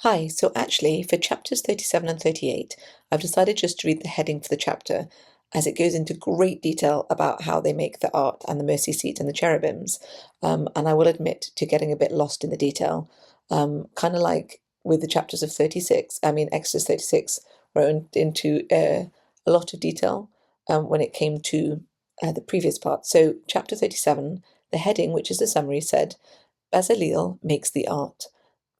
Hi, so actually for chapters 37 and 38, I've decided just to read the heading for the chapter as it goes into great detail about how they make the art and the mercy seat and the cherubims. And I will admit to getting a bit lost in the detail, kind of like with the chapters of 36, Exodus 36, where I went into a lot of detail when it came to the previous part. So chapter 37, the heading, which is the summary, said, Bezaleel makes the art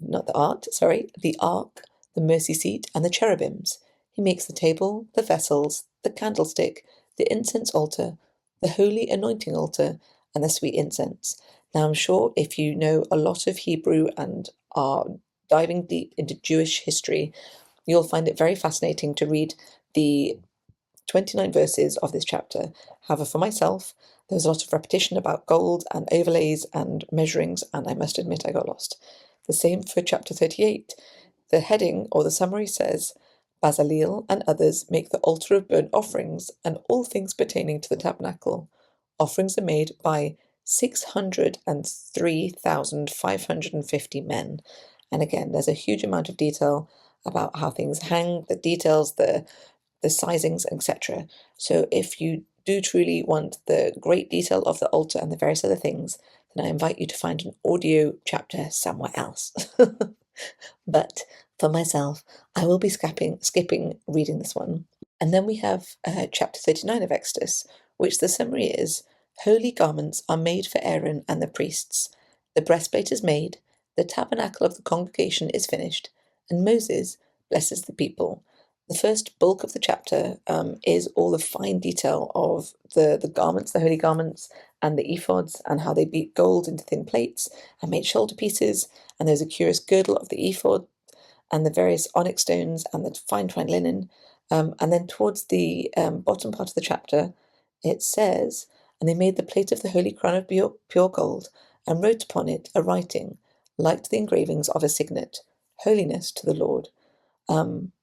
not the art, sorry, the ark, the mercy seat, and the cherubims. He makes the table, the vessels, the candlestick, the incense altar, the holy anointing altar, and the sweet incense. Now, I'm sure if you know a lot of Hebrew and are diving deep into Jewish history, you'll find it very fascinating to read the 29 verses of this chapter. However, for myself, there was a lot of repetition about gold and overlays and measurings, and I must admit I got lost. The same for chapter 38. The heading or the summary says, Bezaleel and others make the altar of burnt offerings and all things pertaining to the tabernacle. Offerings are made by 603,550 men. And again, there's a huge amount of detail about how things hang, the details, the sizings, etc. So if you do truly want the great detail of the altar and the various other things, then I invite you to find an audio chapter somewhere else. But for myself, I will be skipping reading this one. And then we have chapter 39 of Exodus, which the summary is, Holy garments are made for Aaron and the priests. The breastplate is made, the tabernacle of the congregation is finished, and Moses blesses the people. The first bulk of the chapter is all the fine detail of the garments, the holy garments, and the ephods, and how they beat gold into thin plates and made shoulder pieces. And there's a curious girdle of the ephod, and the various onyx stones, and the fine twined linen. And then towards the bottom part of the chapter, it says, And they made the plate of the holy crown of pure gold, and wrote upon it a writing, like to the engravings of a signet, Holiness to the Lord. Um,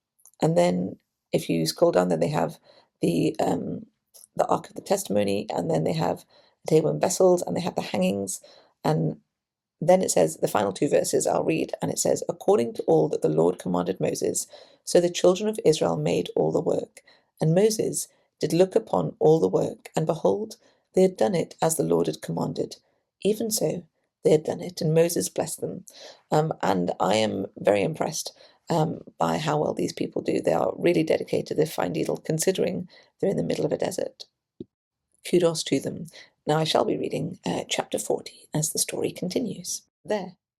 and then if you scroll down, then they have the Ark of the Testimony, and then they have the table and vessels, and they have the hangings. And then it says, the final two verses I'll read, and it says, According to all that the Lord commanded Moses, so the children of Israel made all the work. And Moses did look upon all the work, and behold, they had done it as the Lord had commanded. Even so, they had done it, and Moses blessed them. And I am very impressed by how well these people do. They are really dedicated to their fine detail, considering they're in the middle of a desert. Kudos to them. Now I shall be reading chapter 40 as the story continues. There.